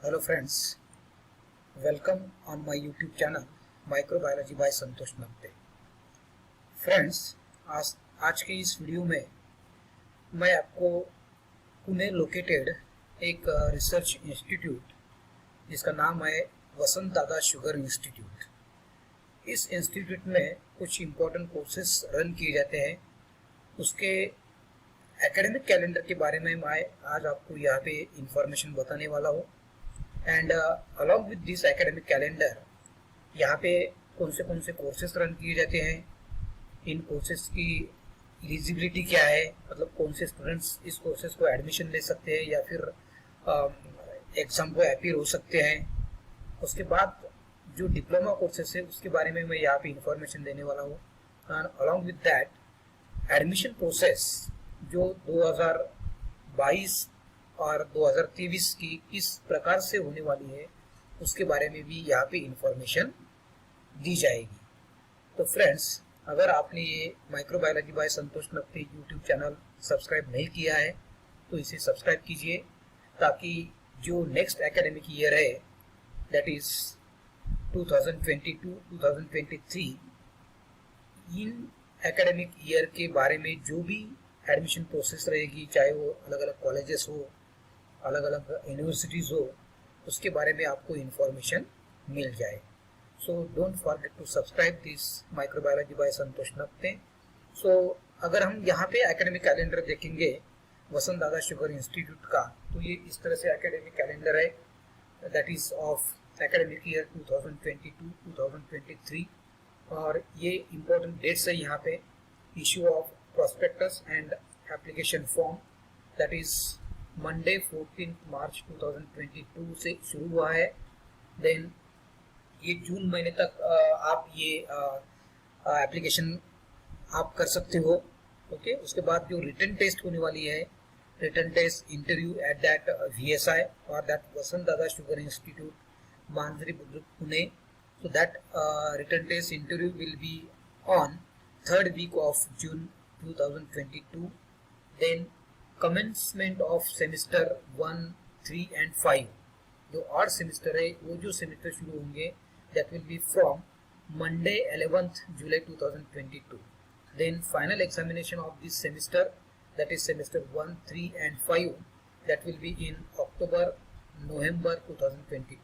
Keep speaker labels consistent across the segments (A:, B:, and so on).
A: Hello friends, welcome on my YouTube channel Microbiology by Santosh Napte. Friends, आज के इस video में मैं आपको पुणे लोकेटेड एक रिसर्च इंस्टीट्यूट जिसका नाम है वसंत दादा शुगर इंस्टीट्यूट, इस इंस्टीट्यूट में कुछ इम्पोर्टेंट कोर्सेस रन किए जाते हैं। उसके एकेडमिक कैलेंडर के बारे में मैं आज आपको यहाँ पे इंफॉर्मेशन बताने वाला हूँ। And along with this academic calendar यहाँ पे कौन से कोर्सेस रन किए जाते हैं, इन कोर्सेस की एलिजिबिलिटी क्या है, मतलब कौन से स्टूडेंट्स इस कोर्सेस को एडमिशन ले सकते हैं या फिर एग्जाम को अपीयर हो सकते हैं। उसके बाद जो डिप्लोमा कोर्सेस है उसके बारे में मैं यहाँ पे इंफॉर्मेशन देने वाला हूँ। And along with that admission process जो 2022 और 2023 की किस प्रकार से होने वाली है उसके बारे में भी यहाँ पे इंफॉर्मेशन दी जाएगी। तो फ्रेंड्स, अगर आपने ये microbiology by Santosh Napte YouTube channel subscribe नहीं किया है तो इसे सब्सक्राइब कीजिए, ताकि जो नेक्स्ट एकेडमिक ईयर है that is 2022-2023, in academic year के बारे में जो भी एडमिशन प्रोसेस रहेगी, चाहे वो अलग अलग कॉलेजेस हो, अलग अलग यूनिवर्सिटीज़ हो, उसके बारे में आपको इन्फॉर्मेशन मिल जाए। So don't forget to subscribe this microbiology by Santosh Napte. So अगर हम यहाँ पे एकेडमिक कैलेंडर देखेंगे वसंत दादा शुगर इंस्टीट्यूट का, तो ये इस तरह से एकेडमिक कैलेंडर है that is of academic year 2022-2023। और ये इम्पोर्टेंट डेट्स है यहाँ पे। Issue of prospectus and application form that is Monday 14 मार्च 2022 से शुरू हुआ है। देन ये जून महीने तक आप ये एप्लीकेशन आप कर सकते हो। ओके, उसके बाद जो रिटन टेस्ट होने वाली है, written test interview at that VSI और that Vasant Dada sugar institute Manjari Budruk Pune. So that written test interview will be on 3rd week of June 2022. Then commencement of semester 1, 3 and 5, जो और सेमिस्टर है वो जो सेमिस्टर शुरू होंगे that will be from Monday 11th July 2022. Then final examination of this semester, that is semester 1, 3 and 5, that will be in October, November 2022.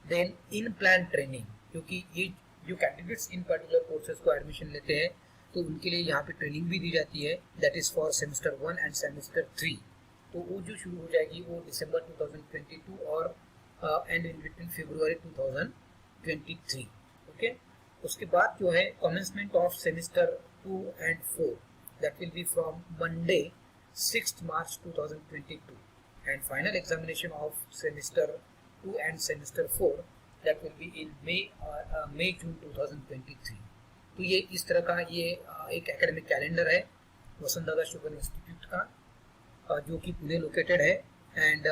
A: Then in plan training, क्योंकि ये जो कैंडिडेट्स इन पर्टिकुलर कोर्सेज को admission लेते हैं तो उनके लिए यहाँ पे ट्रेनिंग भी दी जाती है that is for semester 1 end semester 3। तो वो जो शुरू हो जाएगी वो दिसंबर 2022 और and in between February 2023। Okay, उसके बाद जो है commencement of semester 2 and 4 that will be from Monday 6 March 2022 and final examination of semester 2 and semester 4 that will be in May-June 2023। तो ये इस तरह का ये एक एकेडमिक कैलेंडर है वसंत दादा शुगर इंस्टीट्यूट का, जो कि पुणे लोकेटेड है। एंड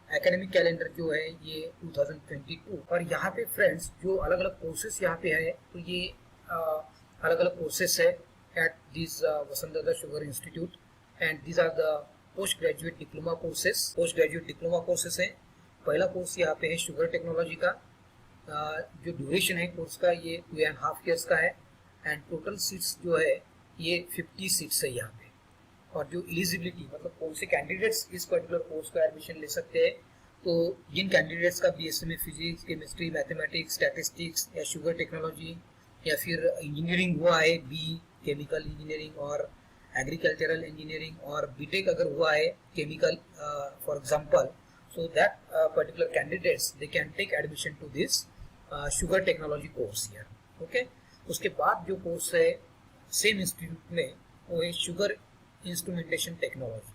A: एकेडमिक कैलेंडर जो है ये 2022। और यहाँ पे फ्रेंड्स जो अलग अलग कोर्सेस यहाँ पे है, तो ये अलग अलग कोर्सेस है eight this Vasant Dada sugar institute and these are the post graduate diploma courses. Post graduate diploma courses है। पहला कोर्स यहाँ पे है शुगर टेक्नोलॉजी का, जो ड्यूरेशन है कोर्स का ये 2.5 years का है एंड टोटल सीट्स जो है ये 50 सीट्स है यहाँ पे। और जो एलिजिबिलिटी, मतलब कौन से कैंडिडेट्स इस पर्टिकुलर कोर्स का एडमिशन ले सकते हैं, तो जिन कैंडिडेट्स का BSc में फिजिक्स, केमिस्ट्री, मैथमेटिक्स, स्टैटिस्टिक्स या शुगर टेक्नोलॉजी या फिर इंजीनियरिंग हुआ है, बी केमिकल इंजीनियरिंग और एग्रीकल्चरल इंजीनियरिंग, और बीटेक अगर हुआ है chemical for example, so that particular candidates they can take admission to this sugar technology course here। okay, उसके बाद जो कोर्स है सेम इंस्टीट्यूट में वो है शुगर इंस्ट्रूमेंटेशन टेक्नोलॉजी।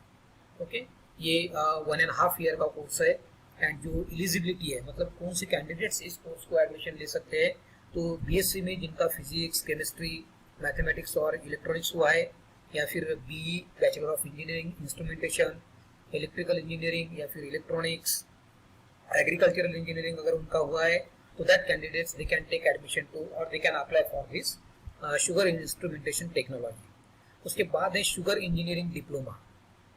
A: ओके, ये 1.5 year का कोर्स है। एंड जो एलिजिबिलिटी है, मतलब कौन से कैंडिडेट्स इस कोर्स को एडमिशन ले सकते हैं, तो BSc में जिनका फिजिक्स, केमिस्ट्री, मैथमेटिक्स और इलेक्ट्रॉनिक्स हुआ है, या फिर BE bachelor of engineering instrumentation, electrical engineering या फिर इलेक्ट्रॉनिक्स, एग्रीकल्चरल इंजीनियरिंग अगर उनका हुआ है, तो that candidates they can take admission to और they can apply for this sugar instrumentation technology. उसके बाद है शुगर इंजीनियरिंग डिप्लोमा,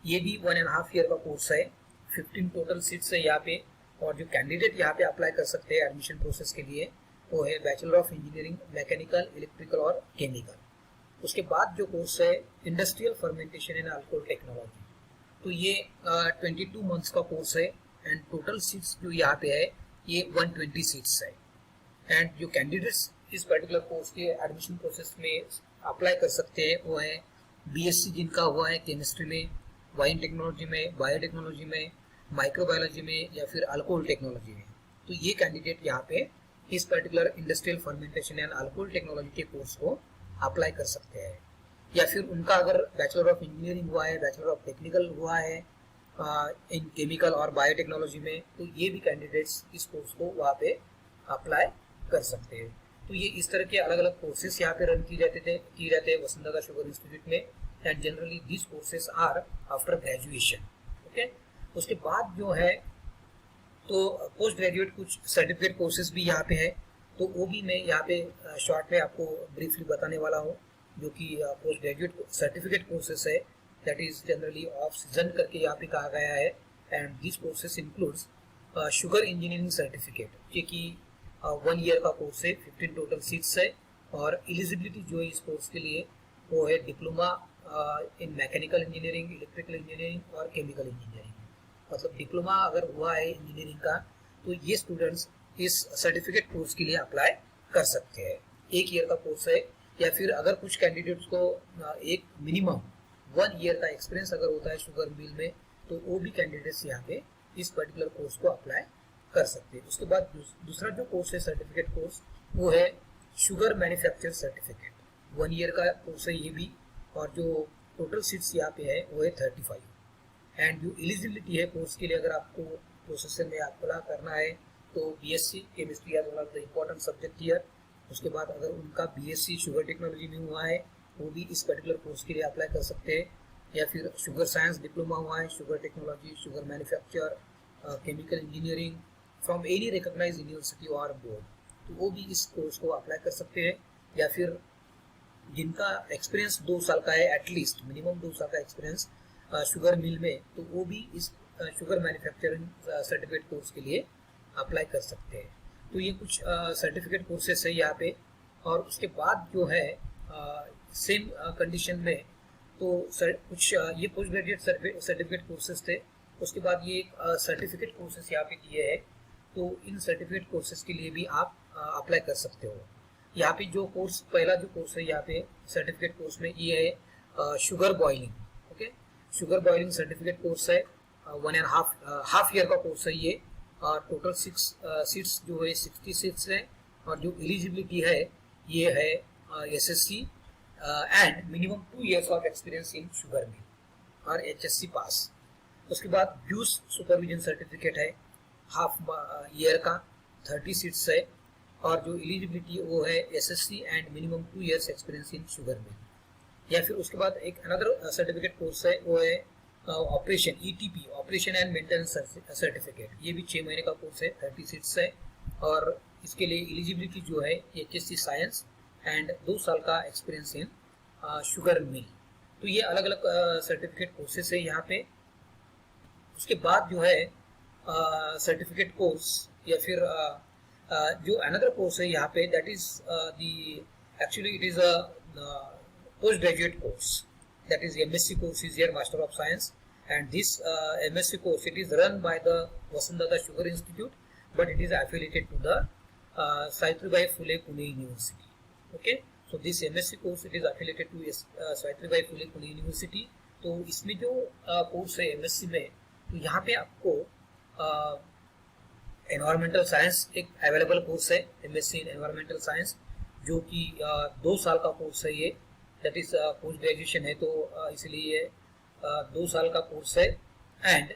A: ये भी 1.5 year का कोर्स है। 15 टोटल सीट्स है यहाँ पे और जो कैंडिडेट यहाँ पे अप्लाई कर सकते हैं एडमिशन प्रोसेस के लिए वो है bachelor of engineering mechanical, electrical और केमिकल। उसके बाद जो कोर्स है industrial fermentation and alcohol technology, तो ये 22 मंथ्स का कोर्स है एंड टोटल सीट्स जो यहाँ पे है ये 120 सीट्स है। एंड जो कैंडिडेट्स इस पर्टिकुलर कोर्स के एडमिशन प्रोसेस में अप्लाई कर सकते हैं वो है बीएससी जिनका हुआ है केमिस्ट्री में, वाइन टेक्नोलॉजी में, बायोटेक्नोलॉजी में, माइक्रोबायोलॉजी में या फिर अल्कोहल टेक्नोलॉजी में। तो ये कैंडिडेट यहाँ पे इस particular industrial fermentation and alcohol technology के कोर्स को अप्लाई कर सकते हैं। या फिर उनका अगर बैचलर ऑफ इंजीनियरिंग हुआ है, बैचलर ऑफ टेक्निकल हुआ है इन केमिकल और बायोटेक्नोलॉजी में, तो ये भी कैंडिडेट्स इस कोर्स को वहाँ पे अप्लाई कर सकते हैं। तो ये इस तरह के अलग अलग कोर्सेज यहाँ पे रन की जाते हैं वसुंधरा शुगर इंस्टीट्यूट में। And generally this courses are after graduation. Okay, उसके बाद जो है तो पोस्ट ग्रेजुएट कुछ सर्टिफिकेट कोर्सेज भी यहाँ पे है, तो वो भी मैं यहाँ पे शॉर्ट में आपको ब्रीफली बताने वाला हूँ। जो कि पोस्ट ग्रेजुएट सर्टिफिकेट कोर्सेज है, that is generally off season करके यहाँ पे कहा गया है। And this courses includes sugar engineering certificate, जो कि 1 ईयर का कोर्स है, 15 टोटल सीट्स है। और एलिजिबिलिटी जो है इस कोर्स के लिए वो है diploma in mechanical engineering, electrical engineering और केमिकल इंजीनियरिंग। मतलब डिप्लोमा अगर हुआ है इंजीनियरिंग का तो ये स्टूडेंट्स इस सर्टिफिकेट कोर्स के लिए अप्लाई कर सकते हैं। 1 ईयर का कोर्स है। या फिर अगर कुछ कैंडिडेट्स को एक मिनिमम 1 ईयर का एक्सपीरियंस अगर होता है शुगर मिल में, तो वो भी कैंडिडेट्स यहाँ पे इस पर्टिकुलर कोर्स को अप्लाई कर सकते हैं। उसके बाद दूसरा जो कोर्स है सर्टिफिकेट कोर्स वो है शुगर मैन्युफैक्चर सर्टिफिकेट। 1 ईयर का कोर्स है ये भी। और जो टोटल सीट्स यहाँ पे है वो है 35। एंड जो एलिजिबिलिटी है कोर्स के लिए, अगर आपको प्रोसेसर में अप्लाई करना है तो BSc chemistry as one of the important subject year. उसके बाद अगर उनका बीएससी शुगर टेक्नोलॉजी में हुआ है वो भी इस पर्टिकुलर कोर्स के लिए अप्लाई कर सकते हैं। या फिर शुगर साइंस डिप्लोमा हुआ है, sugar technology, sugar manufacture, chemical engineering from any recognised university और बोर्ड, तो वो भी इस कोर्स को अप्लाई कर सकते हैं। या फिर जिनका एक्सपीरियंस 2 साल का है, एटलीस्ट मिनिमम 2 साल का एक्सपीरियंस शुगर मिल में, तो वो भी इस शुगर मैन्युफैक्चरिंग सर्टिफिकेट कोर्स के लिए अप्लाई कर सकते हैं। तो ये कुछ सर्टिफिकेट कोर्सेस है यहाँ पे। और उसके बाद जो है सेम कंडीशन में तो कुछ ये पोस्ट ग्रेजुएट सर्टिफिकेट कोर्सेज थे। उसके बाद ये सर्टिफिकेट कोर्सेज यहाँ पे दिए हैं, तो इन सर्टिफिकेट कोर्सेज के लिए भी आप अप्लाई कर सकते हो। यहाँ पे जो कोर्स, पहला जो कोर्स है यहाँ पे सर्टिफिकेट कोर्स में ये है sugar boiling. Okay, sugar boiling certificate course है, 1.5 हाफ ईयर का कोर्स है ये। और टोटल 6 सीट्स जो है 60 सीट्स है। और जो एलिजिबिलिटी है ये है SSC and minimum 2 years of experience in sugar mill और एचएससी पास। उसके बाद ब्यूस सुपरविजन सर्टिफिकेट है, हाफ ईयर का, 30 सीट्स है। और जो एलिजिबिलिटी वो है SSC and minimum 2 years experience in sugar mill. या फिर उसके बाद एक अनदर सर्टिफिकेट कोर्स है वो है operation ETP, operation and maintenance certificate. ये भी 6 महीने का कोर्स है, 30 सीट्स है। और इसके लिए एलिजिबिलिटी जो है एचएससी साइंस एंड 2 साल का एक्सपीरियंस इन शुगर मिल। तो ये अलग अलग सर्टिफिकेट कोर्सेस है यहाँ पे। उसके बाद जो है सर्टिफिकेट कोर्स या फिर जो अनदर कोर्स है यहाँ पे, that is actually it is a post graduate course, that is MSc course is here, Master of Science. And this MSc course, it is run by the Vasundhara Sugar Institute, but it is affiliated to the Savitribai Phule Pune University. Okay, so this MSc course it is affiliated to Savitribai Phule Pune University. तो इसमें जो course है MSc में, तो यहाँ पे आपको environmental science एक अवेलेबल कोर्स है, MSc इन एनवायरमेंटल साइंस, जो कि 2 साल का कोर्स है ये। दैट इज पोस्ट ग्रेजुएशन है, तो इसलिए 2 साल का कोर्स है। एंड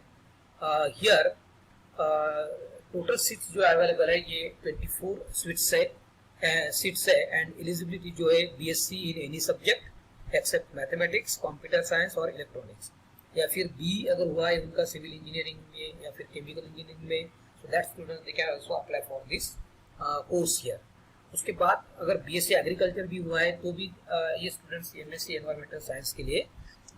A: हियर टोटल सीट्स जो अवेलेबल है ये 24 सीट्स है। एंड एलिजिबिलिटी जो है BSc in any subject except mathematics, computer science और इलेक्ट्रॉनिक्स। या फिर बी अगर हुआ है उनका सिविल इंजीनियरिंग में या फिर केमिकल इंजीनियरिंग में, so that student they can also apply for this course here. उसके बाद अगर बीएससी एग्रीकल्चर भी हुआ है तो भी ये स्टूडेंट्स एमएससी एनवायरमेंटल साइंस के लिए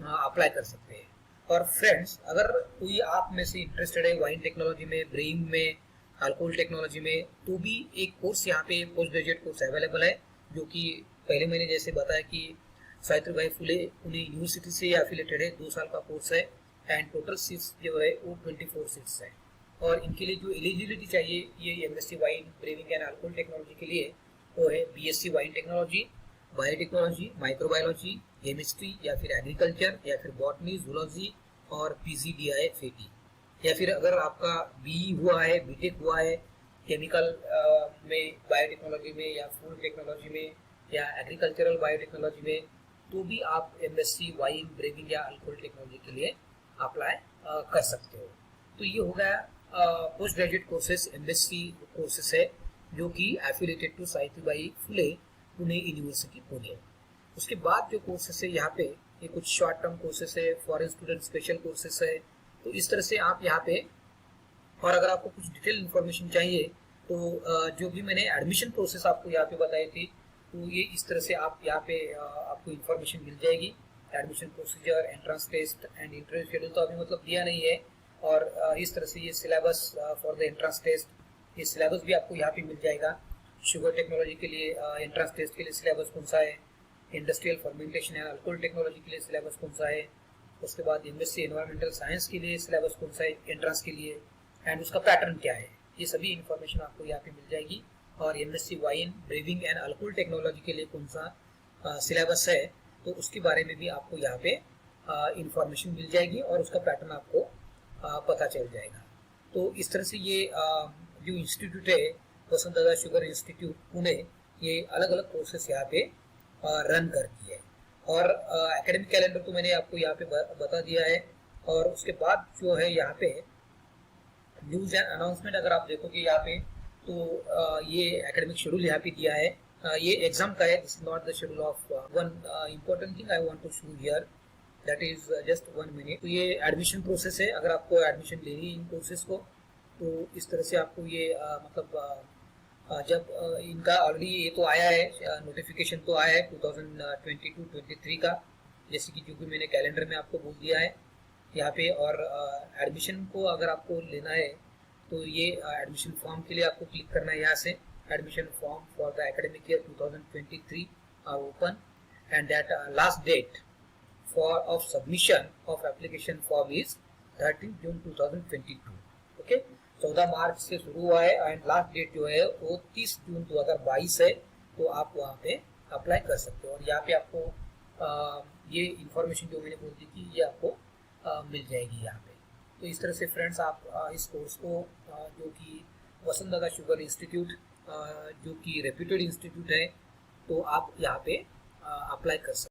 A: अप्लाई कर सकते हैं। और फ्रेंड्स, अगर कोई आप में से इंटरेस्टेड है वाइन टेक्नोलॉजी में, ब्रेइंग में, अल्कोहल टेक्नोलॉजी में, तो भी एक कोर्स यहाँ पे पोस्ट ग्रेजुएट कोर्स अवेलेबल है, जो कि पहले मैंने जैसे बताया कि सावित्रीबाई फुले पुणे यूनिवर्सिटी से एफिलेटेड है, 2 साल का कोर्स है एंड टोटल सीट्स जो है वो 24 सीट्स है। और इनके लिए जो एलिजिबिलिटी चाहिए ये MSc wine braving and alcohol technology के लिए वो है BSc wine technology, biotechnology, microbiology, chemistry या फिर एग्रीकल्चर या फिर बॉटनी, जूलॉजी और पीजीडीआई फेटी, या फिर अगर आपका बीई हुआ है, बीटेक हुआ है केमिकल में, बायोटेक्नोलॉजी में या फूड टेक्नोलॉजी में या एग्रीकल्चरल बायोटेक्नोलॉजी में, तो भी आप एमएससी वाइन ब्रेविंग या अल्कोहल टेक्नोलॉजी के लिए अप्लाई कर सकते हो। तो ये हो गया post graduate courses, MSc courses है जो कि affiliated to Savitribai Phule Pune university Pune. उसके बाद जो कोर्सेस है यहाँ पे ये कुछ शॉर्ट टर्म कोर्सेस है, फॉरेन स्टूडेंट स्पेशल कोर्सेस है। तो इस तरह से आप यहाँ पे, और अगर आपको कुछ डिटेल इन्फॉर्मेशन चाहिए तो जो भी मैंने एडमिशन प्रोसेस आपको यहाँ पे बताई थी, तो ये इस तरह से आप यहाँ पे आपको इन्फॉर्मेशन मिल जाएगी। Admission procedure, entrance test and interview schedule तो अभी मतलब दिया नहीं है, और इस तरह से ये syllabus for the entrance test, ये सिलेबस भी आपको यहाँ पे मिल जाएगा। शुगर टेक्नोलॉजी के लिए एंट्रेंस टेस्ट के लिए सिलेबस कौन सा है, industrial fermentation and alcohol technology के लिए सिलेबस कौन सा है, उसके बाद एमएससी एनवायरमेंटल साइंस के लिए सिलेबस कौन सा है एंट्रेंस के लिए, एंड उसका पैटर्न क्या है, ये सभी इन्फॉर्मेशन आपको यहाँ पे मिल जाएगी। और MSc wine braving and alcohol technology के लिए कौन सा सिलेबस है, तो उसके बारे में भी आपको यहाँ पे इंफॉर्मेशन मिल जाएगी और उसका पैटर्न आपको पता चल जाएगा। तो इस तरह से ये जो इंस्टीट्यूट है वसंतदादा शुगर इंस्टीट्यूट पुणे, ये अलग अलग कोर्सेस यहाँ पे रन करती है। और एकेडमिक कैलेंडर तो मैंने आपको यहाँ पे बता दिया है। और उसके बाद जो है यहाँ पे न्यूज एंड अनाउंसमेंट, अगर आप देखोगे यहाँ पे तो ये एकेडमिक शेड्यूल यहाँ पे दिया है। ये एग्जाम का है, this is not the schedule of one important thing I want to show here, that is just 1 minute. तो ये एडमिशन प्रोसेस है, अगर आपको एडमिशन लेनी है इन कोर्सेज को तो इस तरह से आपको ये जब इनका ऑलरेडी ये तो आया है, नोटिफिकेशन तो आया है 2022-23 का, जैसे कि जो कि मैंने कैलेंडर में आपको बोल दिया है यहाँ पे। और एडमिशन को अगर आपको लेना है तो ये एडमिशन फॉर्म के लिए आपको क्लिक करना है यहाँ से, admission form for the academic year 2023 are open and that last date for of submission of application form is 13 June 2022। Okay, 14 March से शुरू हुआ है एंड लास्ट डेट जो है वो 30 जून 2022 है। तो आप वहाँ पे अप्लाई कर सकते हो और यहाँ पे आपको ये इंफॉर्मेशन जो मैंने बोल दी थी ये आपको मिल जाएगी यहाँ पे। तो इस तरह से फ्रेंड्स आप इस कोर्स को जो कि वसंतदादा शुगर इंस्टीट्यूट जो कि रेप्यूटेड इंस्टीट्यूट है, तो आप यहाँ पे अप्लाई कर सकते हो।